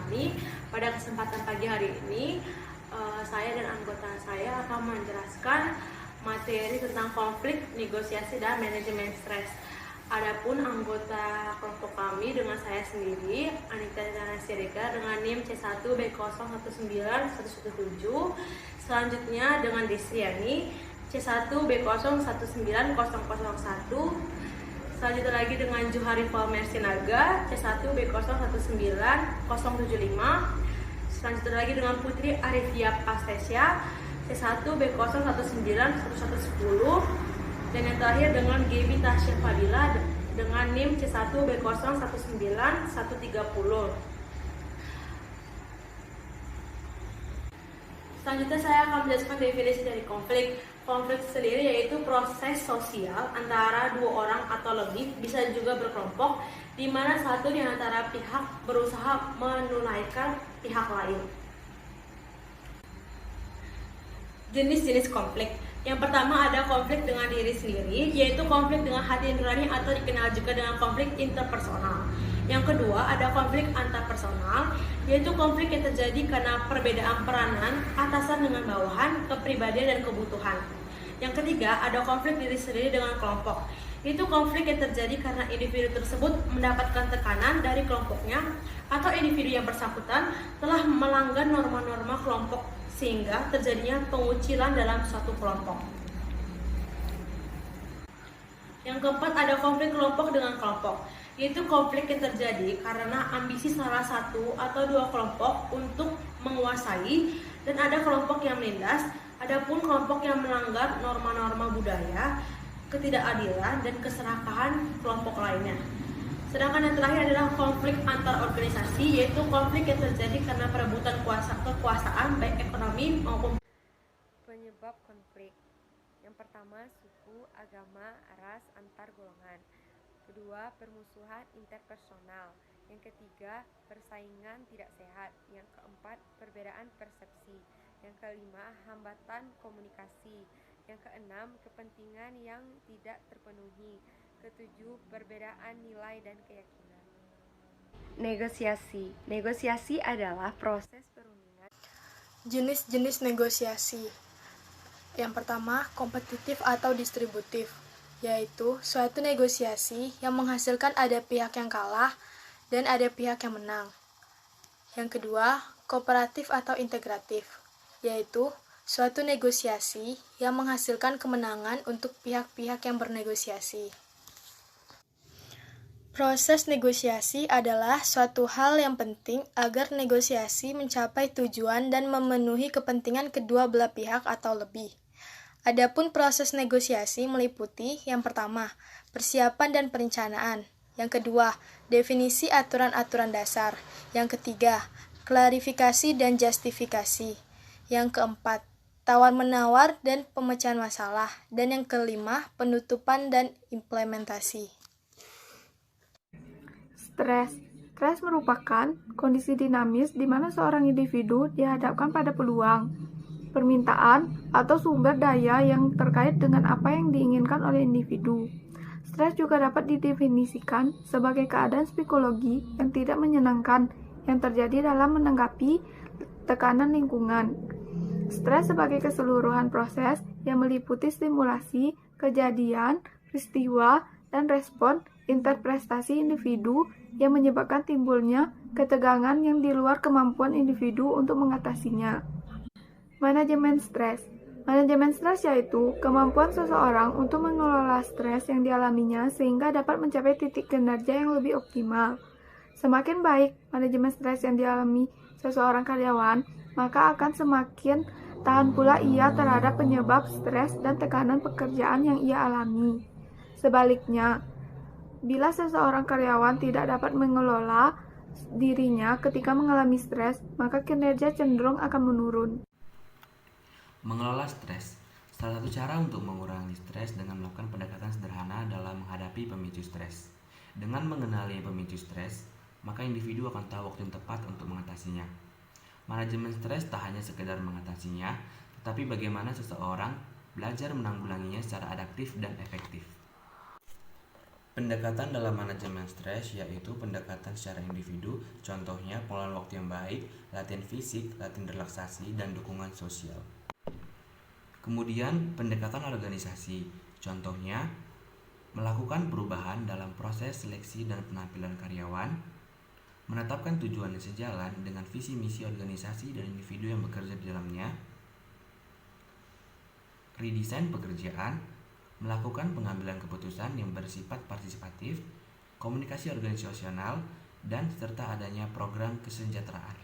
kami. Pada kesempatan pagi hari ini, saya dan anggota saya akan menjelaskan materi tentang konflik, negosiasi, dan manajemen stres. Adapun anggota kelompok kami dengan saya sendiri, Anita Dana Sirika dengan NIM C1B019117. Selanjutnya dengan Desriani C1B019001. Selanjutnya lagi dengan Juhari Palmer Sinaga C1B019075. Selanjutnya lagi dengan Putri Arifia Pastesia C1B01911110. Dan yang terakhir dengan Gaby Tasya Fadila dengan NIM C1B019130. Selanjutnya saya akan menjelaskan definisi dari konflik. Konflik sendiri yaitu proses sosial antara dua orang atau lebih, bisa juga berkelompok, di mana satu di antara pihak berusaha menunaikan pihak lain. Jenis-jenis konflik. Yang pertama ada konflik dengan diri sendiri, yaitu konflik dengan hati nurani atau dikenal juga dengan konflik interpersonal. Yang kedua ada konflik antarpersonal, yaitu konflik yang terjadi karena perbedaan peranan atasan dengan bawahan, kepribadian dan kebutuhan. Yang ketiga ada konflik diri sendiri dengan kelompok, itu konflik yang terjadi karena individu tersebut mendapatkan tekanan dari kelompoknya atau individu yang bersangkutan telah melanggar norma-norma kelompok sehingga terjadinya pengucilan dalam suatu kelompok. Yang keempat ada konflik kelompok dengan kelompok, yaitu konflik yang terjadi karena ambisi salah satu atau dua kelompok untuk menguasai, dan ada kelompok yang menindas, adapun kelompok yang melanggar norma-norma budaya, ketidakadilan dan keserakahan kelompok lainnya. Sedangkan yang terakhir adalah konflik antar organisasi, yaitu konflik yang terjadi karena perebutan kekuasaan baik ekonomi maupun. Penyebab konflik. Yang pertama, suku, agama, ras, antar golongan. Kedua, permusuhan interpersonal. Yang ketiga, persaingan tidak sehat. Yang keempat, perbedaan persepsi. Yang kelima, hambatan komunikasi. Yang keenam, kepentingan yang tidak terpenuhi. Ketujuh, perbedaan nilai dan keyakinan. Negosiasi. Negosiasi adalah proses perundingan. Jenis-jenis negosiasi. Yang pertama, kompetitif atau distributif, yaitu suatu negosiasi yang menghasilkan ada pihak yang kalah dan ada pihak yang menang. Yang kedua, kooperatif atau integratif, yaitu suatu negosiasi yang menghasilkan kemenangan untuk pihak-pihak yang bernegosiasi. Proses negosiasi adalah suatu hal yang penting agar negosiasi mencapai tujuan dan memenuhi kepentingan kedua belah pihak atau lebih. Adapun proses negosiasi meliputi yang pertama, persiapan dan perencanaan. Yang kedua, definisi aturan-aturan dasar. Yang ketiga, klarifikasi dan justifikasi. Yang keempat, tawar-menawar dan pemecahan masalah. Dan yang kelima, penutupan dan implementasi. Stres. Stres merupakan kondisi dinamis di mana seorang individu dihadapkan pada peluang, permintaan, atau sumber daya yang terkait dengan apa yang diinginkan oleh individu. Stres juga dapat didefinisikan sebagai keadaan psikologi yang tidak menyenangkan yang terjadi dalam menanggapi tekanan lingkungan. Stres sebagai keseluruhan proses yang meliputi stimulasi, kejadian, peristiwa, dan respon interpretasi individu yang menyebabkan timbulnya ketegangan yang di luar kemampuan individu untuk mengatasinya. Manajemen stres. Manajemen stres yaitu kemampuan seseorang untuk mengelola stres yang dialaminya sehingga dapat mencapai titik kinerja yang lebih optimal. Semakin baik manajemen stres yang dialami seseorang karyawan, maka akan semakin tahan pula ia terhadap penyebab stres dan tekanan pekerjaan yang ia alami. Sebaliknya, bila seseorang karyawan tidak dapat mengelola dirinya ketika mengalami stres, maka kinerja cenderung akan menurun. Mengelola stres. Salah satu cara untuk mengurangi stres dengan melakukan pendekatan sederhana dalam menghadapi pemicu stres. Dengan mengenali pemicu stres, maka individu akan tahu waktu yang tepat untuk mengatasinya. Manajemen stres tak hanya sekedar mengatasinya, tetapi bagaimana seseorang belajar menanggulanginya secara adaptif dan efektif. Pendekatan dalam manajemen stres yaitu pendekatan secara individu, contohnya pengelolaan waktu yang baik, latihan fisik, latihan relaksasi, dan dukungan sosial. Kemudian pendekatan organisasi, contohnya melakukan perubahan dalam proses seleksi dan penampilan karyawan, menetapkan tujuan yang sejalan dengan visi misi organisasi dan individu yang bekerja di dalamnya, redesain pekerjaan, melakukan pengambilan keputusan yang bersifat partisipatif, komunikasi organisasional, dan serta adanya program kesejahteraan.